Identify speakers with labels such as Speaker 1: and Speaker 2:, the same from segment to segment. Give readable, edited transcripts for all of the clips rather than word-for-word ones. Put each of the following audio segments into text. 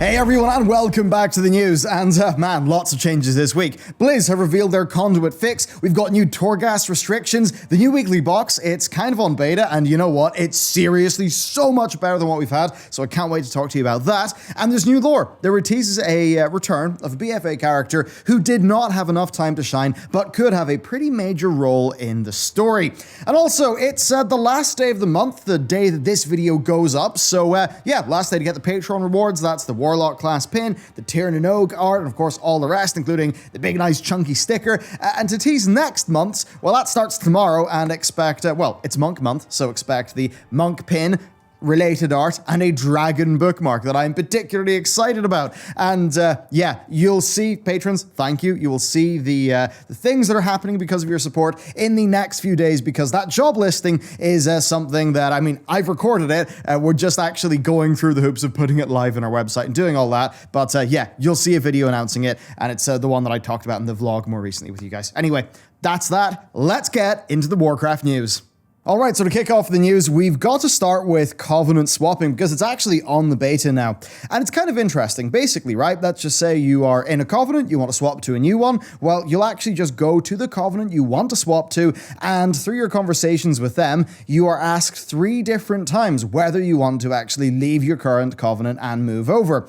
Speaker 1: Hey everyone, and welcome back to the news. And man, lots of changes this week. Blizz have revealed their Conduit fix. We've got new Torghast restrictions. The new weekly box, it's kind of on beta, and you know what? It's seriously so much better than what we've had, so I can't wait to talk to you about that. And there's new lore. There teases a return of a BFA character who did not have enough time to shine, but could have a pretty major role in the story. And also, it's the last day of the month, the day that this video goes up. So yeah, last day to get the Patreon rewards. That's the Warlock class pin, the Tyrann and Oak art, and of course all the rest, including the big nice chunky sticker. And to tease next month's, well, that starts tomorrow, and expect, well, it's Monk month, so expect the Monk pin, related art, and a dragon bookmark that I'm particularly excited about. And yeah, you'll see, patrons, thank you. You will see the things that are happening because of your support in the next few days, because that job listing is something that, I mean, I've recorded it. We're just actually going through the hoops of putting it live on our website and doing all that. But yeah, you'll see a video announcing it, and it's the one that I talked about in the vlog more recently with you guys. Anyway, that's that. Let's get into the Warcraft news. Alright, so to kick off the news, we've got to start with Covenant swapping, because it's actually on the beta now. And it's kind of interesting. Basically, right, let's just say you are in a Covenant, you want to swap to a new one. Well, you'll actually just go to the Covenant you want to swap to, and through your conversations with them, you are asked 3 different times whether you want to actually leave your current Covenant and move over.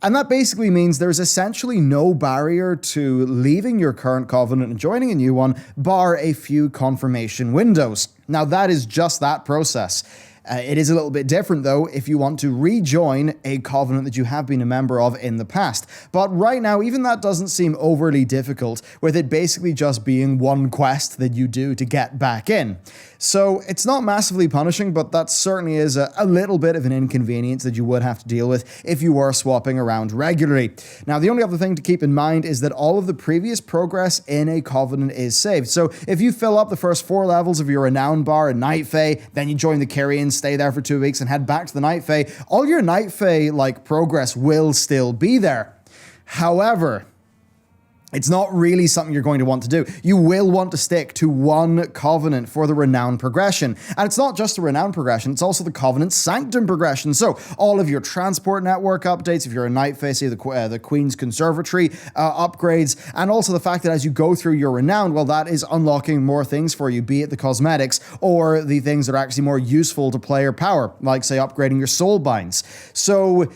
Speaker 1: And that basically means there's essentially no barrier to leaving your current Covenant and joining a new one, bar a few confirmation windows. Now, that is just that process. It is a little bit different, though, if you want to rejoin a Covenant that you have been a member of in the past. But right now, even that doesn't seem overly difficult, with it basically just being one quest that you do to get back in. So it's not massively punishing, but that certainly is a little bit of an inconvenience that you would have to deal with if you were swapping around regularly. Now, the only other thing to keep in mind is that all of the previous progress in a Covenant is saved. So if you fill up the first 4 levels of your Renown bar in Night Fae, then you join the Kyrians, stay there for 2 weeks, and head back to the Night Fae, all your Night Fae like progress will still be there. However, it's not really something you're going to want to do. You will want to stick to one Covenant for the Renown progression. And it's not just the Renown progression, it's also the Covenant Sanctum progression. So all of your transport network updates, if you're a Night Fae, say the Queen's Conservatory upgrades, and also the fact that as you go through your Renown, well, that is unlocking more things for you, be it the cosmetics or the things that are actually more useful to player power, like, say, upgrading your Soulbinds. So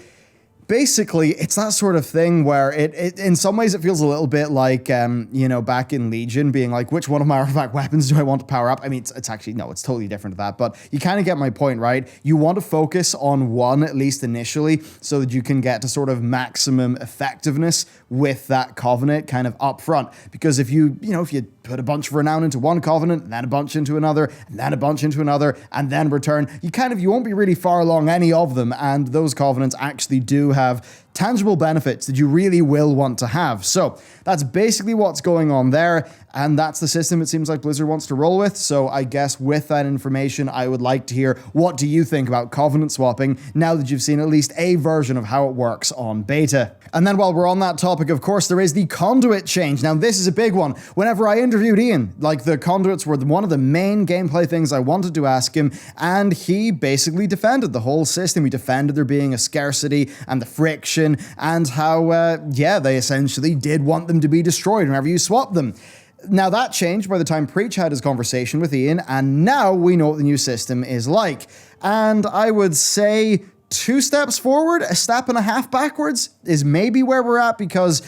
Speaker 1: basically, it's that sort of thing where it in some ways it feels a little bit like, you know, back in Legion being like, which one of my artifact weapons do I want to power up? I mean, it's actually, no, it's totally different to that, but you kind of get my point, right? You want to focus on one, at least initially, so that you can get to sort of maximum effectiveness with that Covenant kind of up front. Because if you put a bunch of Renown into one Covenant, and then a bunch into another, and then a bunch into another, and then return, you won't be really far along any of them, and those Covenants actually do have tangible benefits that you really will want to have. So that's basically what's going on there, and that's the system it seems like Blizzard wants to roll with. So I guess with that information, I would like to hear, what do you think about Covenant swapping now that you've seen at least a version of how it works on beta? And then while we're on that topic, of course, there is the Conduit change. Now, this is a big one. Whenever I interviewed Ian, like, the Conduits were one of the main gameplay things I wanted to ask him, and he basically defended the whole system. He defended there being a scarcity and the friction, and how, yeah, they essentially did want them to be destroyed whenever you swap them. Now, that changed by the time Preach had his conversation with Ian, and now we know what the new system is like. And I would say 2 steps forward, a step and a half backwards is maybe where we're at, because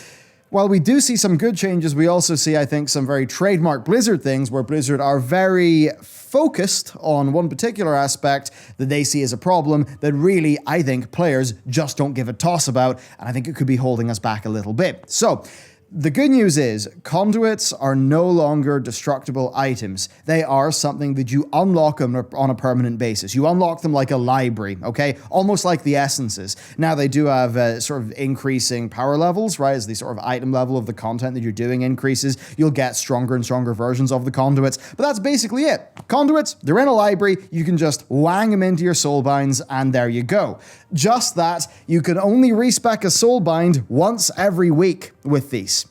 Speaker 1: while we do see some good changes, we also see, I think, some very trademark Blizzard things where Blizzard are very focused on one particular aspect that they see as a problem that really, I think, players just don't give a toss about, and I think it could be holding us back a little bit. So the good news is, Conduits are no longer destructible items. They are something that you unlock on a permanent basis. You unlock them like a library, okay? Almost like the essences. Now, they do have sort of increasing power levels, right? As the sort of item level of the content that you're doing increases, you'll get stronger and stronger versions of the Conduits. But that's basically it. Conduits, they're in a library. You can just wang them into your Soulbinds, and there you go. Just that, you can only respec a Soulbind once every week with these.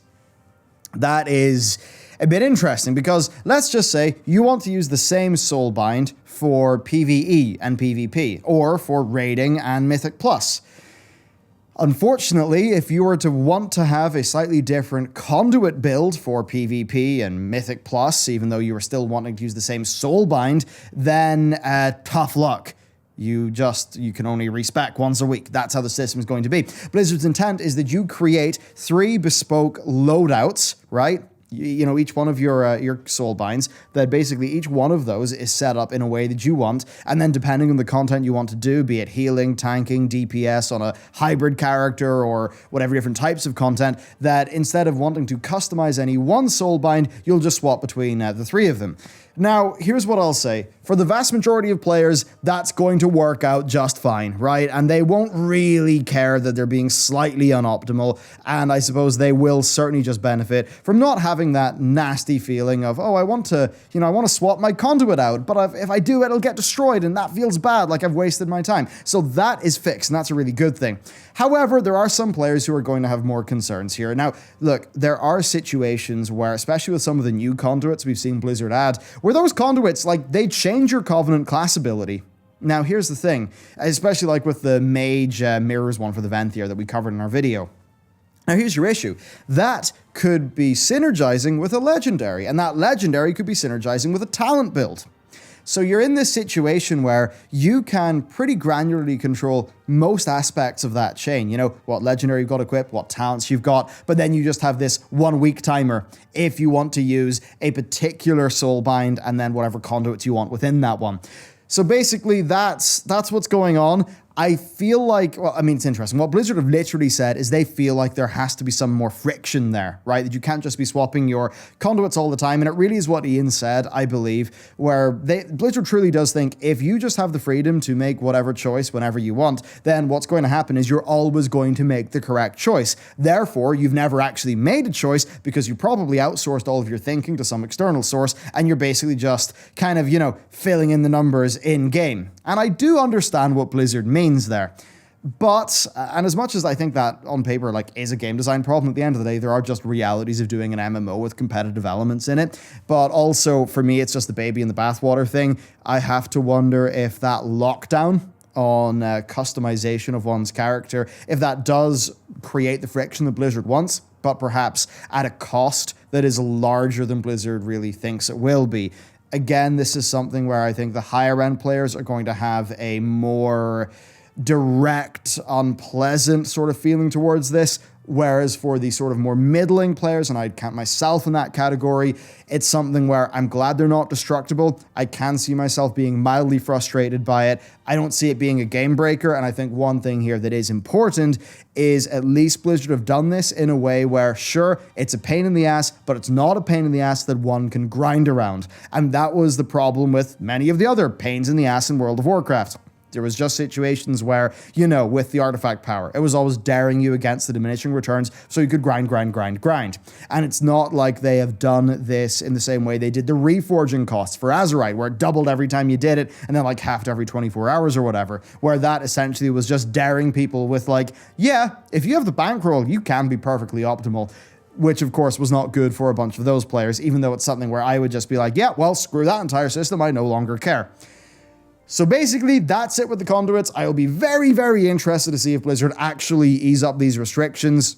Speaker 1: That is a bit interesting, because let's just say you want to use the same Soulbind for PvE and PvP, or for raiding and Mythic Plus. Unfortunately, if you were to want to have a slightly different Conduit build for PvP and Mythic Plus, even though you were still wanting to use the same Soulbind, then tough luck. You can only respec once a week. That's how the system is going to be. Blizzard's intent is that you create 3 bespoke loadouts, right? You know, each one of your Soulbinds, that basically each one of those is set up in a way that you want, and then depending on the content you want to do, be it healing, tanking, DPS on a hybrid character, or whatever different types of content, that instead of wanting to customize any one Soulbind, you'll just swap between the 3 of them. Now, here's what I'll say. For the vast majority of players, that's going to work out just fine, right? And they won't really care that they're being slightly unoptimal, and I suppose they will certainly just benefit from not having that nasty feeling of, oh, I want to swap my Conduit out, but if I do, it'll get destroyed, and that feels bad, like I've wasted my time. So that is fixed, and that's a really good thing. However, there are some players who are going to have more concerns here. Now, look, there are situations where, especially with some of the new Conduits we've seen Blizzard add, where those Conduits, like, they change your Covenant class ability. Now, here's the thing, especially like with the Mage Mirrors one for the Venthyr that we covered in our video. Now, here's your issue. That could be synergizing with a Legendary, and that Legendary could be synergizing with a Talent build. So you're in this situation where you can pretty granularly control most aspects of that chain. You know, what Legendary you've got equipped, what talents you've got, but then you just have this 1 week timer if you want to use a particular Soulbind and then whatever Conduits you want within that one. So basically that's what's going on. I feel like, well, I mean, it's interesting. What Blizzard have literally said is they feel like there has to be some more friction there, right? That you can't just be swapping your Conduits all the time. And it really is what Ian said, I believe, where Blizzard truly does think if you just have the freedom to make whatever choice whenever you want, then what's going to happen is you're always going to make the correct choice. Therefore, you've never actually made a choice because you probably outsourced all of your thinking to some external source, and you're basically just kind of, you know, filling in the numbers in game. And I do understand what Blizzard means there. But, and as much as I think that on paper, like, is a game design problem, at the end of the day, there are just realities of doing an MMO with competitive elements in it. But also, for me, it's just the baby in the bathwater thing. I have to wonder if that lockdown on customization of one's character, if that does create the friction that Blizzard wants, but perhaps at a cost that is larger than Blizzard really thinks it will be. Again, this is something where I think the higher end players are going to have a more direct, unpleasant sort of feeling towards this, whereas for the sort of more middling players, and I'd count myself in that category, it's something where I'm glad they're not destructible. I can see myself being mildly frustrated by it. I don't see it being a game breaker, and I think one thing here that is important is at least Blizzard have done this in a way where, sure, it's a pain in the ass, but it's not a pain in the ass that one can grind around. And that was the problem with many of the other pains in the ass in World of Warcraft. There was just situations where, you know, with the artifact power, it was always daring you against the diminishing returns so you could grind. And it's not like they have done this in the same way they did the reforging costs for Azerite, where it doubled every time you did it and then like halved every 24 hours or whatever, where that essentially was just daring people with like, yeah, if you have the bankroll, you can be perfectly optimal. Which, of course, was not good for a bunch of those players, even though it's something where I would just be like, yeah, well, screw that entire system, I no longer care. So basically, that's it with the Conduits. I will be very, very interested to see if Blizzard actually ease up these restrictions.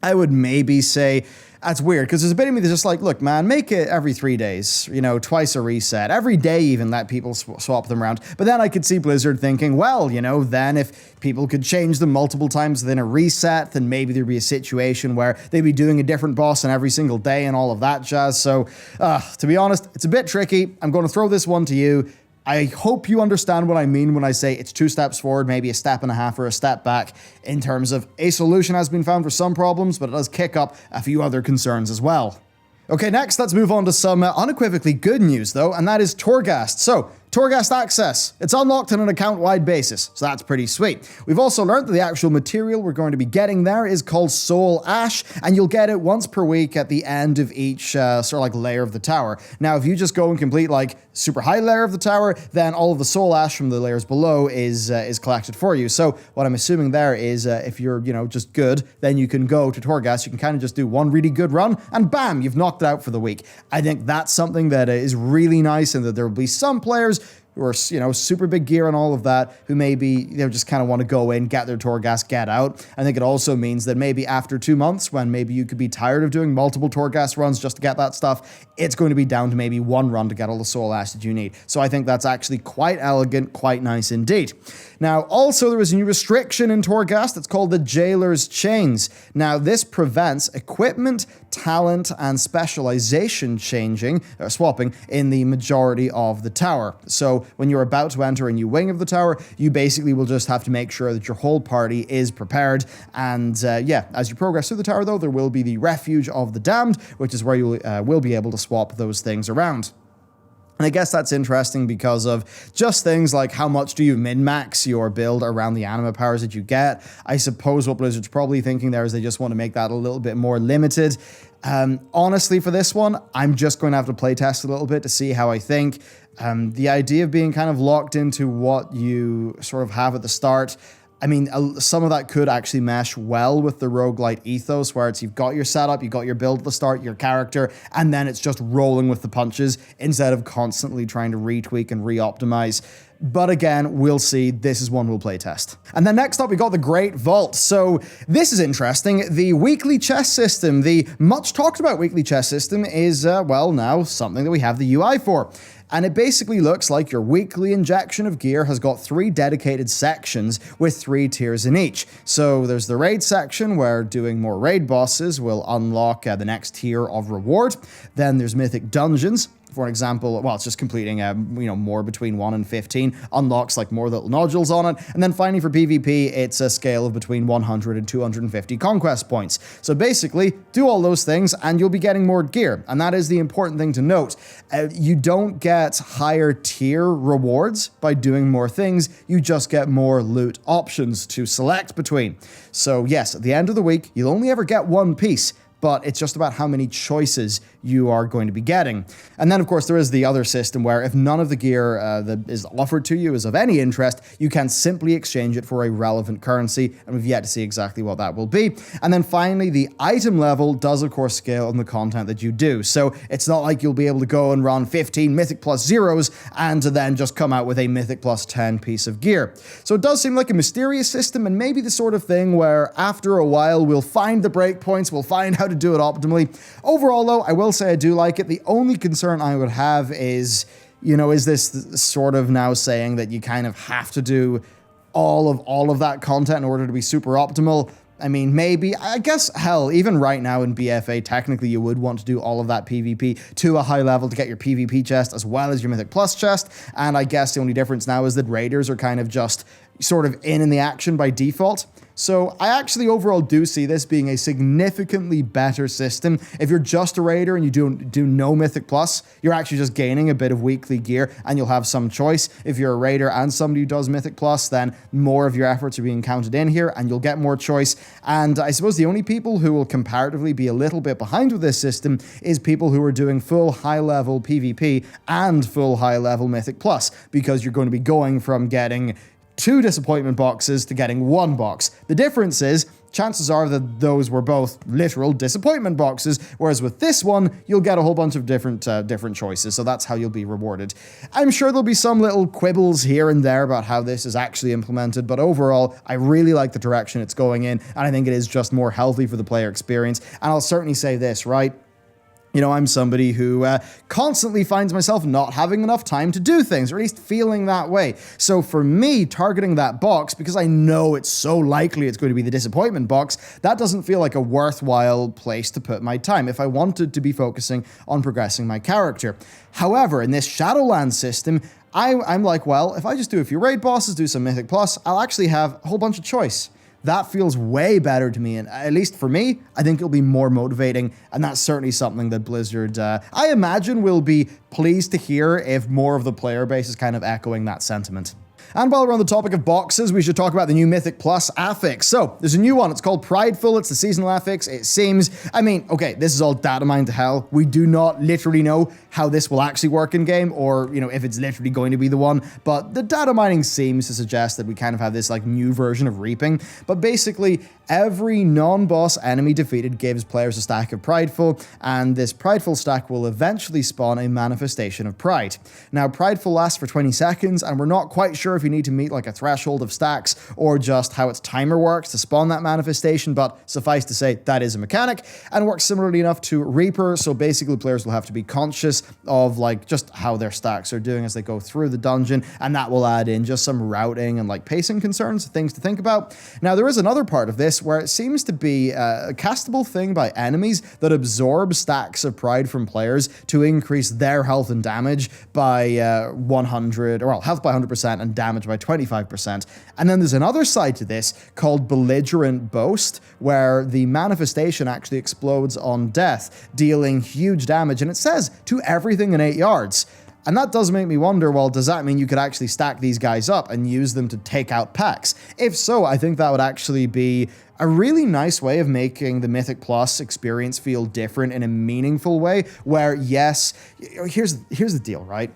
Speaker 1: I would maybe say, that's weird, because there's a bit of me that's just like, look, man, make it every 3 days, you know, twice a reset, every day even let people swap them around. But then I could see Blizzard thinking, well, you know, then if people could change them multiple times within a reset, then maybe there'd be a situation where they'd be doing a different boss on every single day and all of that jazz. So, to be honest, it's a bit tricky. I'm going to throw this one to you. I hope you understand what I mean when I say it's 2 steps forward, maybe a step and a half or a step back in terms of a solution has been found for some problems, but it does kick up a few other concerns as well. Okay, next, let's move on to some unequivocally good news, though, and that is Torghast. So, Torghast access. It's unlocked on an account-wide basis, so that's pretty sweet. We've also learned that the actual material we're going to be getting there is called Soul Ash, and you'll get it once per week at the end of each sort of like layer of the tower. Now, if you just go and complete like super high layer of the tower, then all of the Soul Ash from the layers below is collected for you. So what I'm assuming there is if you're, you know, just good, then you can go to Torghast. You can kind of just do one really good run, and bam, you've knocked it out for the week. I think that's something that is really nice, and that there will be some players who are, super big gear and all of that, who maybe just kind of want to go in, get their Torghast, get out. I think it also means that maybe after 2 months, when maybe you could be tired of doing multiple Torghast runs just to get that stuff, it's going to be down to maybe one run to get all the soul ash that you need. So I think that's actually quite elegant, quite nice indeed. Now, also there is a new restriction in Torghast. It's called the Jailer's Chains. Now, this prevents equipment, talent, and specialization swapping in the majority of the tower. So when you're about to enter a new wing of the tower, you basically will just have to make sure that your whole party is prepared. And as you progress through the tower, though, there will be the Refuge of the Damned, which is where you will be able to swap those things around. And I guess that's interesting because of just things like how much do you min-max your build around the anima powers that you get. I suppose what Blizzard's probably thinking there is they just want to make that a little bit more limited. Honestly, for this one, I'm just going to have to play test a little bit to see how I think. The idea of being kind of locked into what you sort of have at the start, I mean, some of that could actually mesh well with the roguelite ethos, where it's you've got your setup, you've got your build at the start, your character, and then it's just rolling with the punches instead of constantly trying to retweak and re-optimize. But again, we'll see. This is one we'll play test. And then next up, we got the Great Vault. So this is interesting. The weekly chest system, the much talked about weekly chest system is, now something that we have the UI for. And it basically looks like your weekly injection of gear has got 3 dedicated sections with 3 tiers in each. So there's the raid section where doing more raid bosses will unlock the next tier of reward. Then there's Mythic Dungeons. For an example, well, it's just completing, more between 1 and 15, unlocks like more little nodules on it. And then finally for PvP, it's a scale of between 100 and 250 conquest points. So basically, do all those things and you'll be getting more gear. And that is the important thing to note. You don't get higher tier rewards by doing more things. You just get more loot options to select between. So yes, at the end of the week, you'll only ever get one piece, but it's just about how many choices you are going to be getting. And then, of course, there is the other system where if none of the gear that is offered to you is of any interest, you can simply exchange it for a relevant currency, and we've yet to see exactly what that will be. And then finally, the item level does, of course, scale on the content that you do. So it's not like you'll be able to go and run 15 Mythic plus zeros and to then just come out with a Mythic plus 10 piece of gear. So it does seem like a mysterious system, and maybe the sort of thing where after a while we'll find the breakpoints, we'll find how to do it optimally. Overall, though, I will say I do like it. The only concern I would have is, is this sort of now saying that you kind of have to do all of that content in order to be super optimal? I mean, maybe, I guess, hell, even right now in BFA, technically you would want to do all of that PvP to a high level to get your PvP chest as well as your Mythic Plus chest. And I guess the only difference now is that Raiders are kind of just sort of in the action by default. So I actually overall do see this being a significantly better system. If you're just a raider and you do no Mythic Plus, you're actually just gaining a bit of weekly gear and you'll have some choice. If you're a raider and somebody who does Mythic Plus, then more of your efforts are being counted in here and you'll get more choice. And I suppose the only people who will comparatively be a little bit behind with this system is people who are doing full high-level PvP and full high-level Mythic Plus, because you're going to be going from getting 2 disappointment boxes to getting 1 box. The difference is, chances are that those were both literal disappointment boxes, whereas with this one, you'll get a whole bunch of different choices, so that's how you'll be rewarded. I'm sure there'll be some little quibbles here and there about how this is actually implemented, but overall, I really like the direction it's going in, and I think it is just more healthy for the player experience. And I'll certainly say this, right? I'm somebody who constantly finds myself not having enough time to do things, or at least feeling that way. So for me, targeting that box, because I know it's so likely it's going to be the disappointment box, that doesn't feel like a worthwhile place to put my time if I wanted to be focusing on progressing my character. However, in this Shadowlands system, I'm like, well, if I just do a few raid bosses, do some Mythic Plus, I'll actually have a whole bunch of choice. That feels way better to me, and at least for me, I think it'll be more motivating, and that's certainly something that Blizzard, I imagine, will be pleased to hear if more of the player base is kind of echoing that sentiment. And while we're on the topic of boxes, we should talk about the new Mythic Plus affix. So, there's a new one. It's called Prideful. It's the seasonal affix. It seems, okay, this is all data mined to hell. We do not literally know how this will actually work in game, or, if it's literally going to be the one. But the data mining seems to suggest that we kind of have this, new version of Reaping. But basically, every non-boss enemy defeated gives players a stack of Prideful, and this Prideful stack will eventually spawn a manifestation of Pride. Now, Prideful lasts for 20 seconds, and we're not quite sure if you need to meet like a threshold of stacks or just how its timer works to spawn that manifestation, but suffice to say, that is a mechanic, and works similarly enough to Reaper, so basically players will have to be conscious of like just how their stacks are doing as they go through the dungeon, and that will add in just some routing and like pacing concerns, things to think about. Now, there is another part of this where it seems to be a castable thing by enemies that absorb stacks of Pride from players to increase their health and damage by 100, or well, health by 100% and damage by 25%. And then there's another side to this called Belligerent Boast, where the manifestation actually explodes on death, dealing huge damage, and it says to everything in 8 yards. And that does make me wonder, well, does that mean you could actually stack these guys up and use them to take out packs? If so, I think that would actually be a really nice way of making the Mythic Plus experience feel different in a meaningful way, where, yes, here's the deal, right?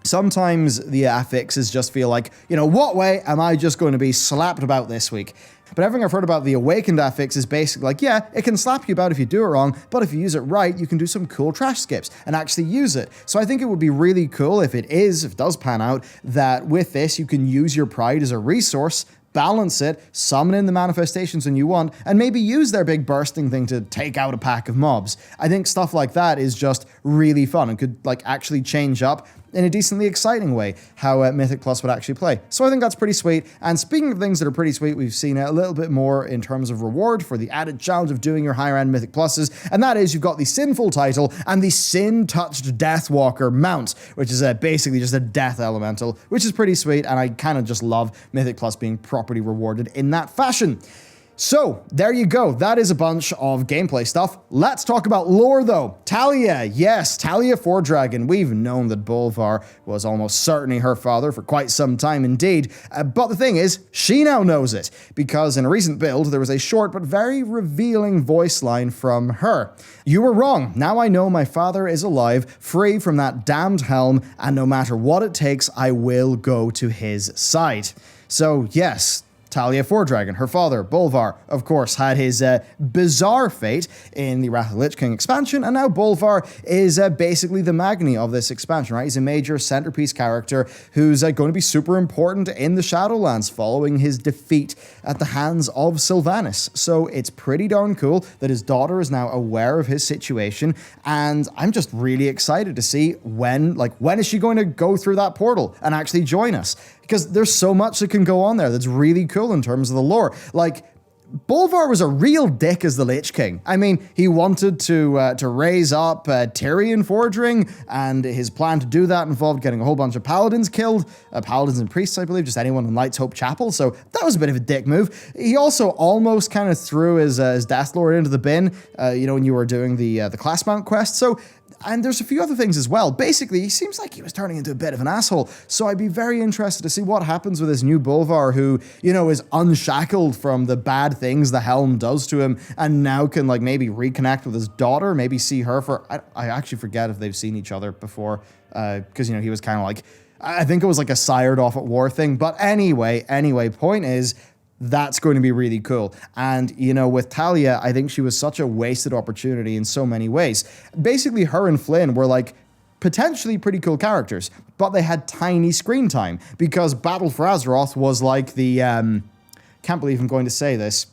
Speaker 1: Sometimes the affixes just feel like, what way am I just going to be slapped about this week? But everything I've heard about the Awakened affix is basically like, yeah, it can slap you about if you do it wrong, but if you use it right, you can do some cool trash skips and actually use it. So I think it would be really cool if it does pan out, that with this, you can use your Pride as a resource, balance it, summon in the manifestations when you want, and maybe use their big bursting thing to take out a pack of mobs. I think stuff like that is just really fun and could like actually change up in a decently exciting way how Mythic Plus would actually play. So I think that's pretty sweet. And speaking of things that are pretty sweet, we've seen a little bit more in terms of reward for the added challenge of doing your higher end Mythic Pluses, and that is you've got the Sinful title and the Sin-Touched Deathwalker mount, which is basically just a death elemental, which is pretty sweet, and I kind of just love Mythic Plus being properly rewarded in that fashion. So, there you go. That is a bunch of gameplay stuff. Let's talk about lore, though. Talia. Yes, Talia Fordragon. We've known that Bolvar was almost certainly her father for quite some time indeed. But the thing is, she now knows it, because in a recent build, there was a short but very revealing voice line from her. You were wrong. Now I know my father is alive, free from that damned helm, and no matter what it takes, I will go to his side. So, yes, Talia Fordragon, her father, Bolvar, of course, had his bizarre fate in the Wrath of the Lich King expansion, and now Bolvar is basically the Magni of this expansion, right? He's a major centerpiece character who's going to be super important in the Shadowlands following his defeat at the hands of Sylvanas. So it's pretty darn cool that his daughter is now aware of his situation, and I'm just really excited to see when is she going to go through that portal and actually join us? Because there's so much that can go on there that's really cool in terms of the lore. Like, Bolvar was a real dick as the Lich King. I mean, he wanted to raise up Tyrion Fordring, and his plan to do that involved getting a whole bunch of paladins killed, paladins and priests, I believe, just anyone in Light's Hope Chapel, so that was a bit of a dick move. He also almost kind of threw his Death Lord into the bin, when you were doing the class mount quest, so. And there's a few other things as well. Basically, he seems like he was turning into a bit of an asshole. So I'd be very interested to see what happens with this new Bolvar who, is unshackled from the bad things the Helm does to him and now can maybe reconnect with his daughter, maybe see her for, I actually forget if they've seen each other before, because, he was kind of I think it was a sired off at war thing. But anyway, point is, that's going to be really cool. And, with Talia, I think she was such a wasted opportunity in so many ways. Basically, her and Flynn were potentially pretty cool characters, but they had tiny screen time because Battle for Azeroth was the, can't believe I'm going to say this.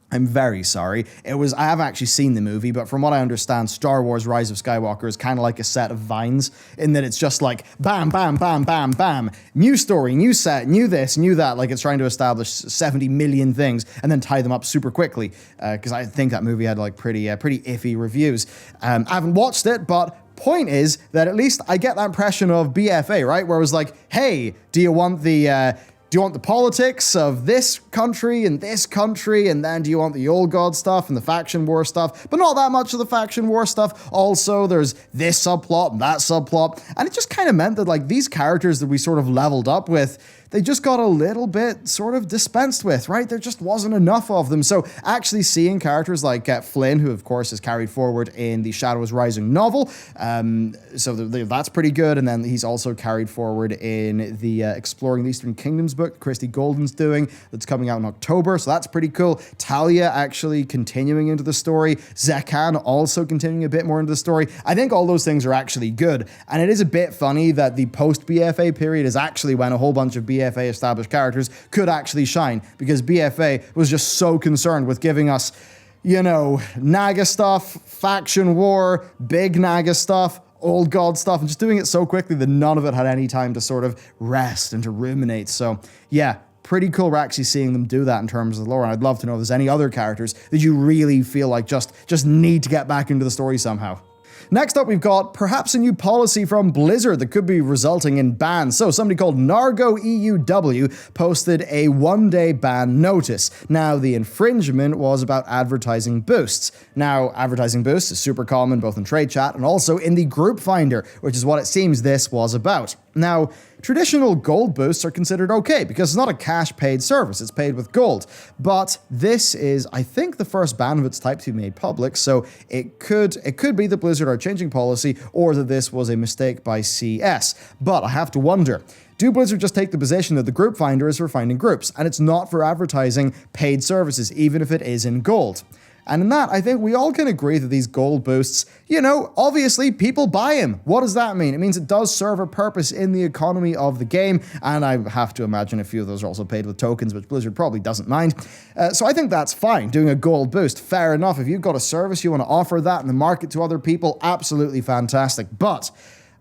Speaker 1: I'm very sorry. I haven't actually seen the movie, but from what I understand, Star Wars Rise of Skywalker is kind of like a set of vines in that it's just bam, bam, bam, bam, bam. New story, new set, new this, new that. It's trying to establish 70 million things and then tie them up super quickly. Because I think that movie had pretty iffy reviews. I haven't watched it, but point is that at least I get that impression of BFA, right? Where it was hey, do you want the politics of this country, and then do you want the old god stuff and the faction war stuff, but not that much of the faction war stuff. Also, there's this subplot and that subplot, and it just kind of meant that these characters that we sort of leveled up with, they just got a little bit sort of dispensed with, right? There just wasn't enough of them. So actually seeing characters like Flynn, who of course is carried forward in the Shadows Rising novel, so that's pretty good. And then he's also carried forward in the Exploring the Eastern Kingdoms book Christy Golden's doing, that's coming out in October, so that's pretty cool. Talia actually continuing into the story, Zekan also continuing a bit more into the story. I think all those things are actually good, and it is a bit funny that the post-BFA period is actually when a whole bunch of BFA established characters could actually shine, because BFA was just so concerned with giving us, you know, Naga stuff, faction war, big Naga stuff, old god stuff, and just doing it so quickly that none of it had any time to sort of rest and to ruminate. So yeah, pretty cool we're actually seeing them do that in terms of the lore, and I'd love to know if there's any other characters that you really feel like just need to get back into the story somehow. Next up, we've got perhaps a new policy from Blizzard that could be resulting in bans. So somebody called Nargo EUW posted a 1-day ban notice. Now, the infringement was about advertising boosts. Now, advertising boosts is super common both in trade chat and also in the group finder, which is what it seems this was about. Now, traditional gold boosts are considered okay because it's not a cash paid service, it's paid with gold. But this is, I think, the first ban of its type to be made public, so it could be that Blizzard are changing policy or that this was a mistake by CS. But I have to wonder, do Blizzard just take the position that the group finder is for finding groups and it's not for advertising paid services, even if it is in gold? And in that, I think we all can agree that these gold boosts, you know, obviously people buy them. What does that mean? It means it does serve a purpose in the economy of the game, and I have to imagine a few of those are also paid with tokens, which Blizzard probably doesn't mind. So I think that's fine, doing a gold boost. Fair enough. If you've got a service, you want to offer that in the market to other people, absolutely fantastic. But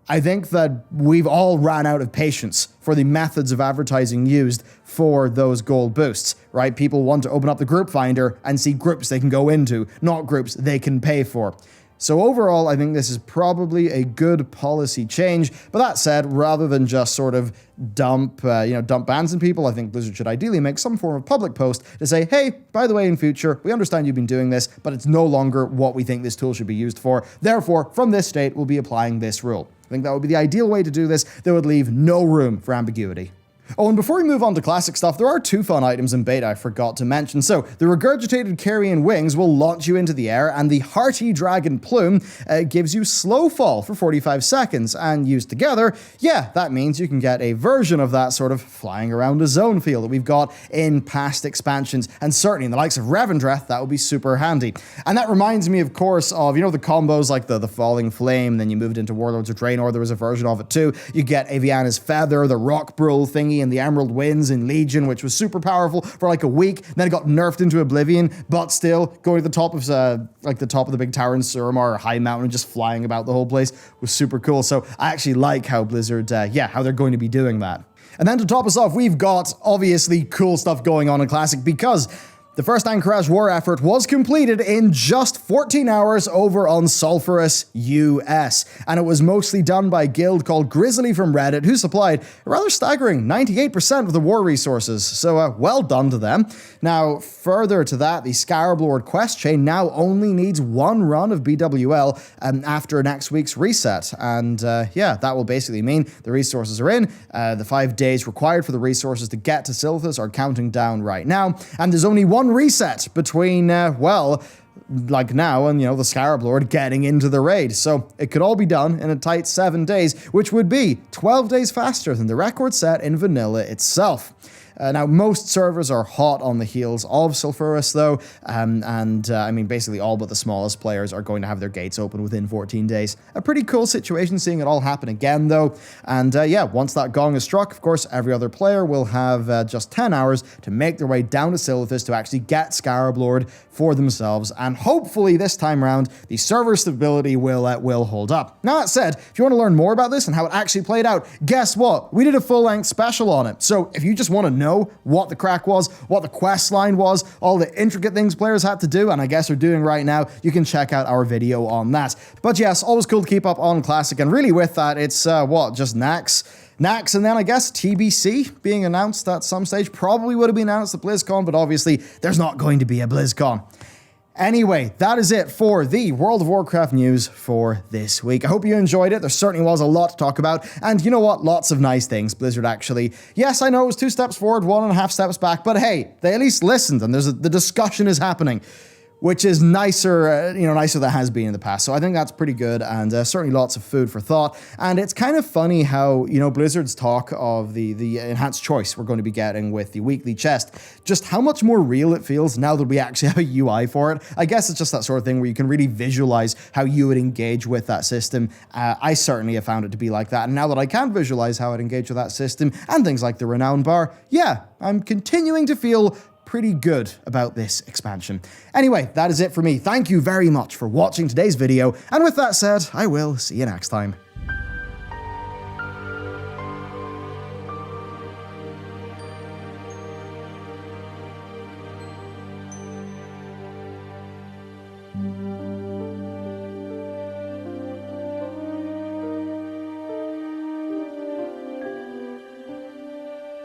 Speaker 1: I think that we've all ran out of patience for the methods of advertising used for those gold boosts, right? People want to open up the group finder and see groups they can go into, not groups they can pay for. So overall, I think this is probably a good policy change. But that said, rather than just sort of dump bans on people, I think Blizzard should ideally make some form of public post to say, hey, by the way, in future, we understand you've been doing this, but it's no longer what we think this tool should be used for. Therefore, from this date, we'll be applying this rule. I think that would be the ideal way to do this. That would leave no room for ambiguity. Oh, and before we move on to classic stuff, there are two fun items in beta I forgot to mention. So, the regurgitated carrion wings will launch you into the air, and the hearty dragon plume gives you slow fall for 45 seconds, and used together, yeah, that means you can get a version of that sort of flying around a zone feel that we've got in past expansions, and certainly in the likes of Revendreth, that would be super handy. And that reminds me, of course, of, you know, the combos like the Falling Flame, then you moved into Warlords of Draenor, there was a version of it too. You get Aviana's Feather, the Rock Brule thingy, and the Emerald Winds in Legion, which was super powerful for like a week. Then it got nerfed into Oblivion, but still going to the top of the big tower in Suramar or High Mountain and just flying about the whole place was super cool. So I actually like how Blizzard, how they're going to be doing that. And then to top us off, we've got obviously cool stuff going on in Classic because the first Anchorage War effort was completed in just 14 hours over on Sulphurous US, and it was mostly done by a guild called Grizzly from Reddit, who supplied a rather staggering 98% of the war resources, so well done to them. Now, further to that, the Scarab Lord quest chain now only needs one run of BWL after next week's reset, and that will basically mean the resources are in, the 5 days required for the resources to get to Silithus are counting down right now, and there's only one reset between, like now and, the Scarab Lord getting into the raid. So it could all be done in a tight 7 days, which would be 12 days faster than the record set in vanilla itself. Now, most servers are hot on the heels of Sulphurous, though, basically all but the smallest players are going to have their gates open within 14 days. A pretty cool situation seeing it all happen again, though, and once that gong is struck, of course, every other player will have just 10 hours to make their way down to Silithus to actually get Scarab Lord for themselves, and hopefully this time around, the server stability will hold up. Now, that said, if you want to learn more about this and how it actually played out, guess what? We did a full-length special on it, so if you just want to know what the crack was, what the quest line was, all the intricate things players had to do, and I guess are doing right now, you can check out our video on that. But yes, always cool to keep up on Classic, and really with that, it's just Nax, and then I guess TBC being announced at some stage. Probably would have been announced at BlizzCon, but obviously there's not going to be a BlizzCon. Anyway, that is it for the World of Warcraft news for this week. I hope you enjoyed it. There certainly was a lot to talk about. And you know what? Lots of nice things. Blizzard actually, yes, I know it was 2 steps forward, 1.5 steps back, but hey, they at least listened and the discussion is happening, which is nicer, nicer than it has been in the past. So I think that's pretty good, and certainly lots of food for thought. And it's kind of funny how, Blizzard's talk of the enhanced choice we're going to be getting with the weekly chest, just how much more real it feels now that we actually have a UI for it. I guess it's just that sort of thing where you can really visualize how you would engage with that system. I certainly have found it to be like that. And now that I can visualize how I'd engage with that system and things like the renown bar, yeah, I'm continuing to feel pretty good about this expansion. Anyway, that is it for me. Thank you very much for watching today's video, and with that said, I will see you next time.